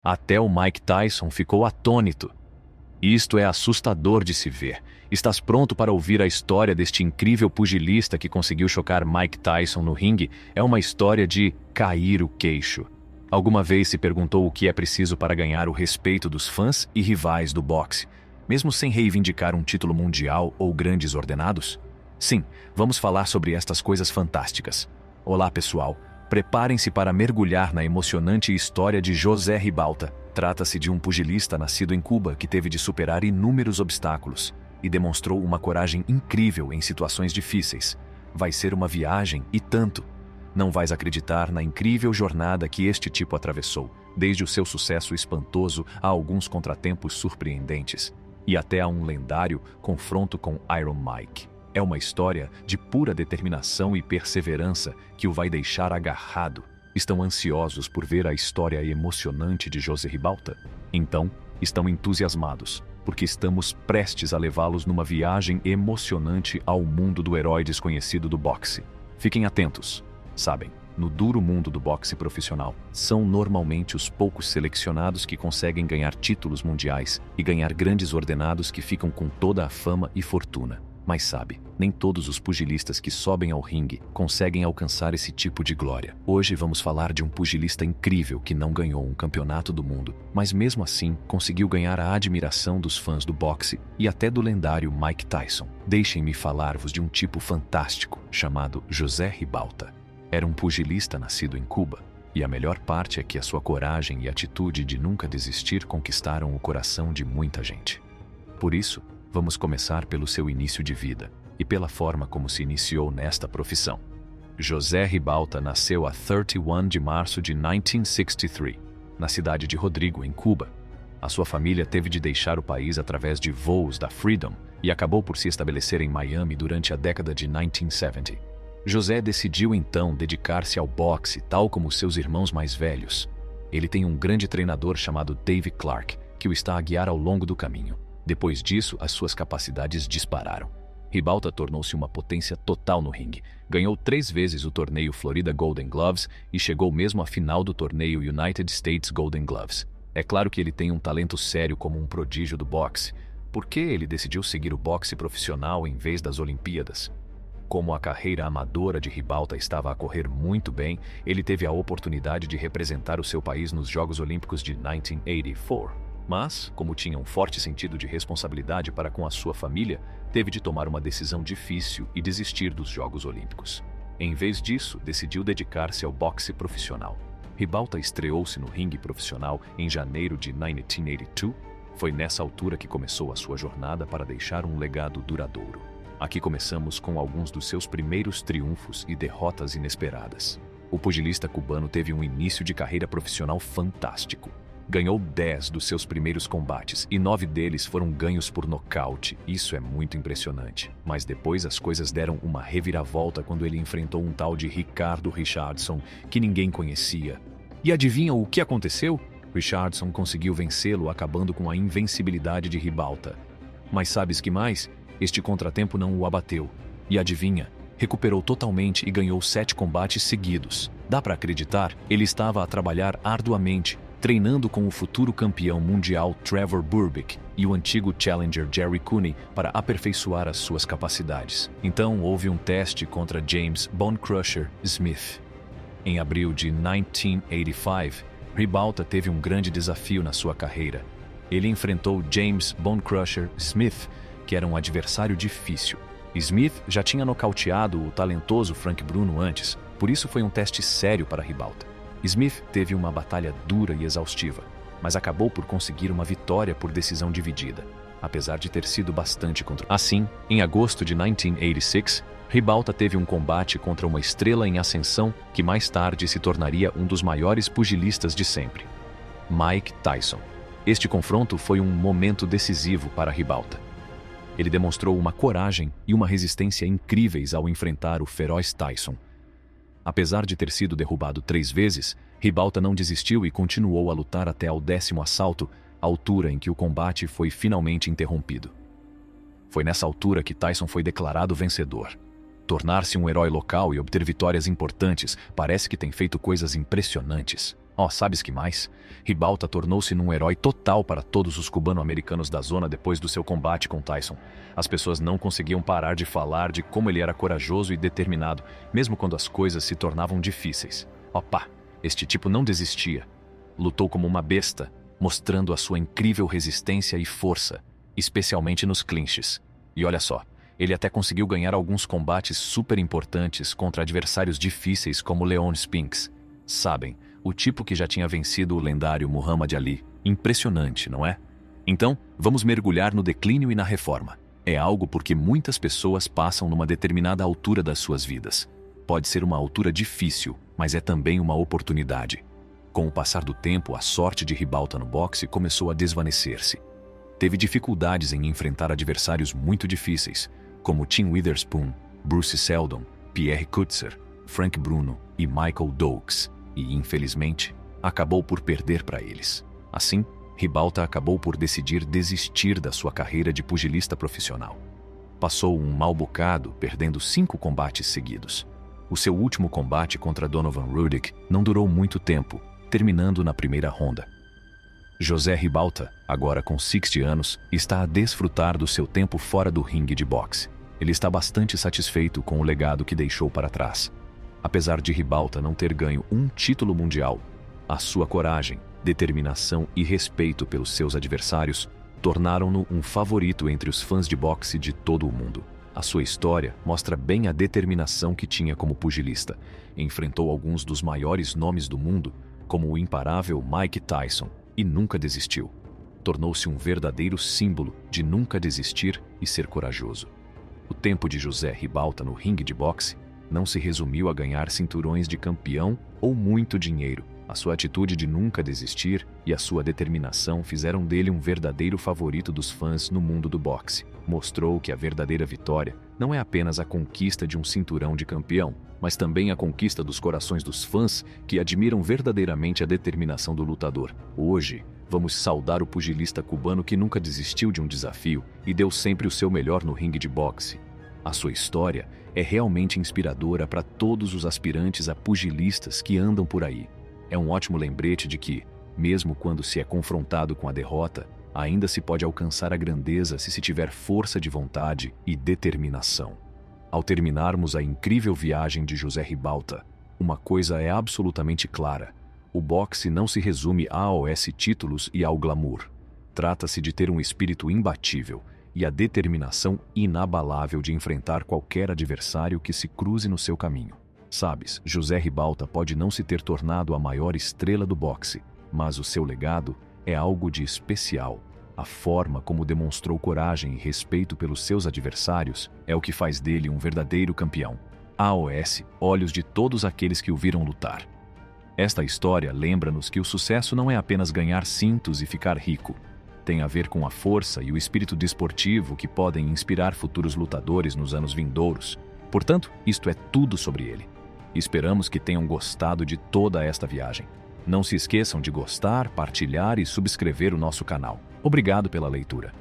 Até o Mike Tyson ficou atônito. Isto é assustador de se ver. Estás pronto para ouvir a história deste incrível pugilista que conseguiu chocar Mike Tyson no ringue? É uma história de cair o queixo. Alguma vez se perguntou o que é preciso para ganhar o respeito dos fãs e rivais do boxe, mesmo sem reivindicar um título mundial ou grandes ordenados? Sim, vamos falar sobre estas coisas fantásticas. Olá, pessoal. Preparem-se para mergulhar na emocionante história de José Ribalta. Trata-se de um pugilista nascido em Cuba que teve de superar inúmeros obstáculos e demonstrou uma coragem incrível em situações difíceis. Vai ser uma viagem e tanto. Não vais acreditar na incrível jornada que este tipo atravessou, desde o seu sucesso espantoso a alguns contratempos surpreendentes e até a um lendário confronto com Iron Mike. É uma história de pura determinação e perseverança que o vai deixar agarrado. Estão ansiosos por ver a história emocionante de José Ribalta? Então, estão entusiasmados, porque estamos prestes a levá-los numa viagem emocionante ao mundo do herói desconhecido do boxe. Fiquem atentos. Sabem, no duro mundo do boxe profissional, são normalmente os poucos selecionados que conseguem ganhar títulos mundiais e ganhar grandes ordenados que ficam com toda a fama e fortuna. Mas sabe, nem todos os pugilistas que sobem ao ringue conseguem alcançar esse tipo de glória. Hoje vamos falar de um pugilista incrível que não ganhou um campeonato do mundo, mas mesmo assim conseguiu ganhar a admiração dos fãs do boxe e até do lendário Mike Tyson. Deixem-me falar-vos de um tipo fantástico chamado José Ribalta. Era um pugilista nascido em Cuba, e a melhor parte é que a sua coragem e atitude de nunca desistir conquistaram o coração de muita gente. Por isso, vamos começar pelo seu início de vida e pela forma como se iniciou nesta profissão. José Ribalta nasceu a 31 de março de 1963, na cidade de Rodrigo, em Cuba. A sua família teve de deixar o país através de voos da Freedom e acabou por se estabelecer em Miami durante a década de 1970. José decidiu então dedicar-se ao boxe, tal como seus irmãos mais velhos. Ele tem um grande treinador chamado Dave Clark, que o está a guiar ao longo do caminho. Depois disso, as suas capacidades dispararam. Ribalta tornou-se uma potência total no ringue. Ganhou 3 vezes o torneio Florida Golden Gloves e chegou mesmo à final do torneio United States Golden Gloves. É claro que ele tem um talento sério como um prodígio do boxe. Por que ele decidiu seguir o boxe profissional em vez das Olimpíadas? Como a carreira amadora de Ribalta estava a correr muito bem, ele teve a oportunidade de representar o seu país nos Jogos Olímpicos de 1984. Mas, como tinha um forte sentido de responsabilidade para com a sua família, teve de tomar uma decisão difícil e desistir dos Jogos Olímpicos. Em vez disso, decidiu dedicar-se ao boxe profissional. Ribalta estreou-se no ringue profissional em janeiro de 1982. Foi nessa altura que começou a sua jornada para deixar um legado duradouro. Aqui começamos com alguns dos seus primeiros triunfos e derrotas inesperadas. O pugilista cubano teve um início de carreira profissional fantástico. Ganhou 10 dos seus primeiros combates e 9 deles foram ganhos por nocaute. Isso é muito impressionante. Mas depois as coisas deram uma reviravolta quando ele enfrentou um tal de Ricardo Richardson, que ninguém conhecia. E adivinham o que aconteceu? Richardson conseguiu vencê-lo, acabando com a invencibilidade de Ribalta. Mas sabes que mais? Este contratempo não o abateu. E adivinha? Recuperou totalmente e ganhou 7 combates seguidos. Dá para acreditar? Ele estava a trabalhar arduamente, treinando com o futuro campeão mundial Trevor Burbick e o antigo challenger Jerry Cooney para aperfeiçoar as suas capacidades. Então houve um teste contra James Bone Crusher Smith. Em abril de 1985, Ribalta teve um grande desafio na sua carreira. Ele enfrentou James Bone Crusher Smith, que era um adversário difícil. Smith já tinha nocauteado o talentoso Frank Bruno antes, por isso foi um teste sério para Ribalta. Smith teve uma batalha dura e exaustiva, mas acabou por conseguir uma vitória por decisão dividida, apesar de ter sido bastante contra. Assim, em agosto de 1986, Ribalta teve um combate contra uma estrela em ascensão que mais tarde se tornaria um dos maiores pugilistas de sempre, Mike Tyson. Este confronto foi um momento decisivo para Ribalta. Ele demonstrou uma coragem e uma resistência incríveis ao enfrentar o feroz Tyson. Apesar de ter sido derrubado 3 vezes, Ribalta não desistiu e continuou a lutar até ao 10º assalto, a altura em que o combate foi finalmente interrompido. Foi nessa altura que Tyson foi declarado vencedor. Tornar-se um herói local e obter vitórias importantes parece que tem feito coisas impressionantes. Oh, sabes que mais? Ribalta tornou-se num herói total para todos os cubano-americanos da zona depois do seu combate com Tyson. As pessoas não conseguiam parar de falar de como ele era corajoso e determinado, mesmo quando as coisas se tornavam difíceis. Opa, este tipo não desistia. Lutou como uma besta, mostrando a sua incrível resistência e força, especialmente nos clinches. E olha só, ele até conseguiu ganhar alguns combates super importantes contra adversários difíceis como Leon Spinks. Sabem, o tipo que já tinha vencido o lendário Muhammad Ali. Impressionante, não é? Então, vamos mergulhar no declínio e na reforma. É algo porque muitas pessoas passam numa determinada altura das suas vidas. Pode ser uma altura difícil, mas é também uma oportunidade. Com o passar do tempo, a sorte de Ribalta no boxe começou a desvanecer-se. Teve dificuldades em enfrentar adversários muito difíceis, como Tim Witherspoon, Bruce Seldon, Pierre Coetzer, Frank Bruno e Michael Dokes, e, infelizmente, acabou por perder para eles. Assim, Ribalta acabou por decidir desistir da sua carreira de pugilista profissional. Passou um mau bocado, perdendo 5 combates seguidos. O seu último combate contra Donovan Rudick não durou muito tempo, terminando na primeira ronda. José Ribalta, agora com 60 anos, está a desfrutar do seu tempo fora do ringue de boxe. Ele está bastante satisfeito com o legado que deixou para trás. Apesar de Ribalta não ter ganho um título mundial, a sua coragem, determinação e respeito pelos seus adversários tornaram-no um favorito entre os fãs de boxe de todo o mundo. A sua história mostra bem a determinação que tinha como pugilista. Enfrentou alguns dos maiores nomes do mundo, como o imparável Mike Tyson, e nunca desistiu. Tornou-se um verdadeiro símbolo de nunca desistir e ser corajoso. O tempo de José Ribalta no ringue de boxe não se resumiu a ganhar cinturões de campeão ou muito dinheiro. A sua atitude de nunca desistir e a sua determinação fizeram dele um verdadeiro favorito dos fãs no mundo do boxe. Mostrou que a verdadeira vitória não é apenas a conquista de um cinturão de campeão, mas também a conquista dos corações dos fãs que admiram verdadeiramente a determinação do lutador. Hoje, vamos saudar o pugilista cubano que nunca desistiu de um desafio e deu sempre o seu melhor no ringue de boxe. A sua história é realmente inspiradora para todos os aspirantes a pugilistas que andam por aí. É um ótimo lembrete de que, mesmo quando se é confrontado com a derrota, ainda se pode alcançar a grandeza se tiver força de vontade e determinação. Ao terminarmos a incrível viagem de José Ribalta, uma coisa é absolutamente clara: o boxe não se resume aos títulos e ao glamour. Trata-se de ter um espírito imbatível e a determinação inabalável de enfrentar qualquer adversário que se cruze no seu caminho. Sabes, José Ribalta pode não se ter tornado a maior estrela do boxe, mas o seu legado é algo de especial. A forma como demonstrou coragem e respeito pelos seus adversários é o que faz dele um verdadeiro campeão. aos olhos de todos aqueles que o viram lutar. Esta história lembra-nos que o sucesso não é apenas ganhar cintos e ficar rico. Tem a ver com a força e o espírito desportivo que podem inspirar futuros lutadores nos anos vindouros. Portanto, isto é tudo sobre ele. Esperamos que tenham gostado de toda esta viagem. Não se esqueçam de gostar, partilhar e subscrever o nosso canal. Obrigado pela leitura.